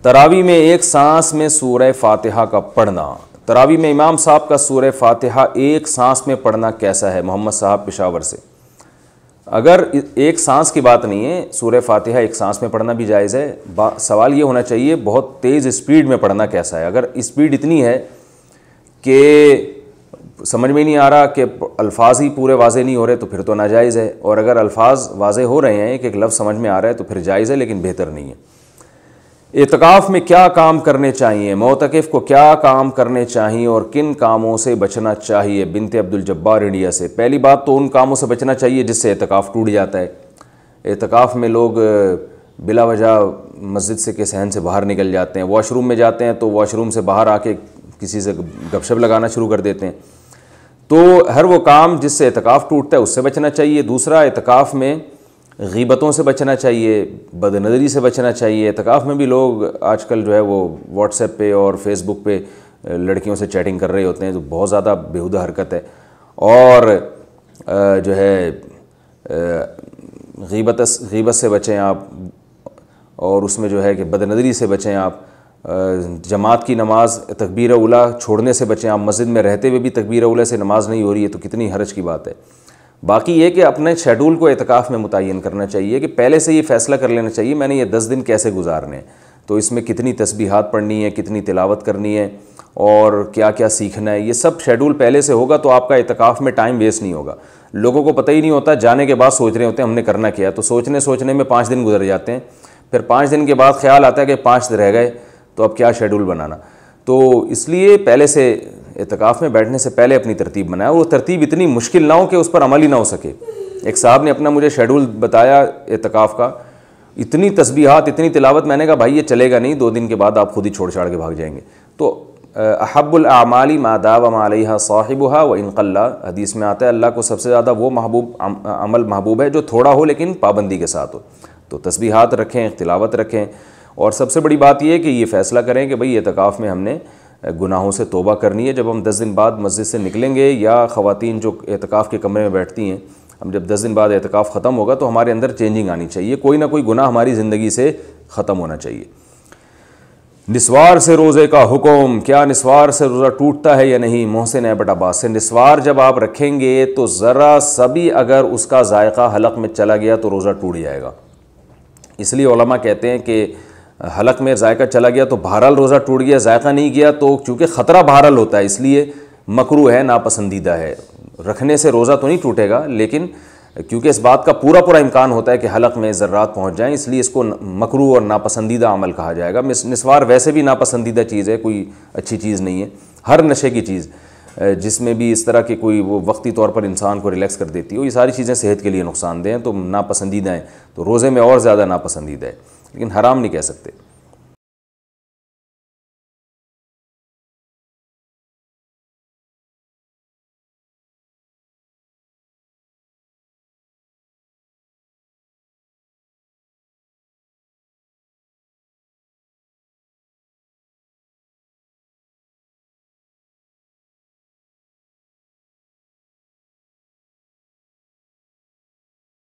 تراویح میں ایک سانس میں سورہ فاتحہ کا پڑھنا، تراویح میں امام صاحب کا سورہ فاتحہ ایک سانس میں پڑھنا کیسا ہے؟ محمد صاحب پشاور سے۔ اگر ایک سانس کی بات نہیں ہے، سورہ فاتحہ ایک سانس میں پڑھنا بھی جائز ہے۔ سوال یہ ہونا چاہیے بہت تیز اسپیڈ میں پڑھنا کیسا ہے؟ اگر اسپیڈ اتنی ہے کہ سمجھ میں نہیں آ رہا، کہ الفاظ ہی پورے واضح نہیں ہو رہے، تو پھر تو ناجائز ہے، اور اگر الفاظ واضح ہو رہے ہیں، کہ ایک لفظ سمجھ میں آ رہا ہے، تو پھر جائز ہے، لیکن بہتر نہیں ہے۔ اعتکاف میں کیا کام کرنے چاہیے؟ معتکف کو کیا کام کرنے چاہیے اور کن کاموں سے بچنا چاہیے؟ بنت عبد الجبار انڈیا سے۔ پہلی بات تو ان کاموں سے بچنا چاہیے جس سے اعتکاف ٹوٹ جاتا ہے۔ اعتکاف میں لوگ بلا وجہ مسجد سے کے صحن سے باہر نکل جاتے ہیں، واش روم میں جاتے ہیں تو واش روم سے باہر آ کے کسی سے گپ شپ لگانا شروع کر دیتے ہیں۔ تو ہر وہ کام جس سے اعتکاف ٹوٹتا ہے اس سے بچنا چاہیے۔ دوسرا، اعتکاف میں غیبتوں سے بچنا چاہیے، بد نظری سے بچنا چاہیے۔ اعتکاف میں بھی لوگ آج کل جو ہے وہ واٹس ایپ پہ اور فیس بک پہ لڑکیوں سے چیٹنگ کر رہے ہوتے ہیں، جو بہت زیادہ بیہودہ حرکت ہے۔ اور جو ہے غیبت سے بچیں آپ، اور اس میں جو ہے کہ بد نظری سے بچیں آپ۔ جماعت کی نماز تکبیر اولیٰ چھوڑنے سے بچیں آپ۔ مسجد میں رہتے ہوئے بھی تکبیر اولیٰ سے نماز نہیں ہو رہی ہے تو کتنی حرج کی بات ہے۔ باقی یہ کہ اپنے شیڈول کو اعتکاف میں متعین کرنا چاہیے، کہ پہلے سے یہ فیصلہ کر لینا چاہیے میں نے یہ 10 دن کیسے گزارنے ہیں، تو اس میں کتنی تسبیحات پڑھنی ہے، کتنی تلاوت کرنی ہے، اور کیا کیا سیکھنا ہے۔ یہ سب شیڈول پہلے سے ہوگا تو آپ کا اعتکاف میں ٹائم ویسٹ نہیں ہوگا۔ لوگوں کو پتہ ہی نہیں ہوتا، جانے کے بعد سوچ رہے ہوتے ہیں ہم نے کرنا کیا ہے، تو سوچنے میں 5 دن گزر جاتے ہیں، پھر 5 دن کے بعد خیال آتا ہے کہ 5 رہ گئے تو اب کیا شیڈول بنانا۔ تو اس لیے پہلے سے اعتکاف میں بیٹھنے سے پہلے اپنی ترتیب بنائے، وہ ترتیب اتنی مشکل نہ ہو کہ اس پر عمل ہی نہ ہو سکے۔ ایک صاحب نے اپنا مجھے شیڈول بتایا اعتکاف کا، اتنی تسبیحات، اتنی تلاوت، میں نے کہا بھائی یہ چلے گا نہیں، 2 دن کے بعد آپ خود ہی چھوڑ چھاڑ کے بھاگ جائیں گے۔ تو احب الاعمال ما داوم علیہا صاحبها وان قل، حدیث میں آتا ہے اللہ کو سب سے زیادہ وہ عمل محبوب ہے جو تھوڑا ہو لیکن پابندی کے ساتھ ہو۔ تو تسبیحات رکھیں، تلاوت رکھیں، اور سب سے بڑی بات یہ ہے کہ یہ فیصلہ کریں کہ بھئی اعتکاف میں ہم نے گناہوں سے توبہ کرنی ہے۔ جب ہم 10 دن بعد مسجد سے نکلیں گے، یا خواتین جو اعتکاف کے کمرے میں بیٹھتی ہیں، ہم جب 10 دن بعد اعتکاف ختم ہوگا تو ہمارے اندر چینجنگ آنی چاہیے، کوئی نہ کوئی گناہ ہماری زندگی سے ختم ہونا چاہیے۔ نسوار سے روزے کا حکم، کیا نسوار سے روزہ ٹوٹتا ہے یا نہیں؟ محسن ایبٹ عباس سے۔ نسوار جب آپ رکھیں گے تو ذرا سبھی اگر اس کا ذائقہ حلق میں چلا گیا تو روزہ ٹوٹ جائے گا۔ اس لیے علماء کہتے ہیں کہ حلق میں ذائقہ چلا گیا تو بہرحال روزہ ٹوٹ گیا، ذائقہ نہیں گیا تو چونکہ خطرہ بہرحال ہوتا ہے اس لیے مکروہ ہے، ناپسندیدہ ہے۔ رکھنے سے روزہ تو نہیں ٹوٹے گا، لیکن کیونکہ اس بات کا پورا امکان ہوتا ہے کہ حلق میں ذرات پہنچ جائیں، اس لیے اس کو مکروہ اور ناپسندیدہ عمل کہا جائے گا۔ نسوار ویسے بھی ناپسندیدہ چیز ہے، کوئی اچھی چیز نہیں ہے۔ ہر نشے کی چیز جس میں بھی اس طرح کی کوئی وہ وقتی طور پر انسان کو ریلیکس کر دیتی ہو، یہ ساری چیزیں صحت کے لیے نقصان دہ ہیں، تو ناپسندیدہ ہیں، تو روزے میں اور زیادہ ناپسندیدہ ہے، لیکن حرام نہیں کہہ سکتے۔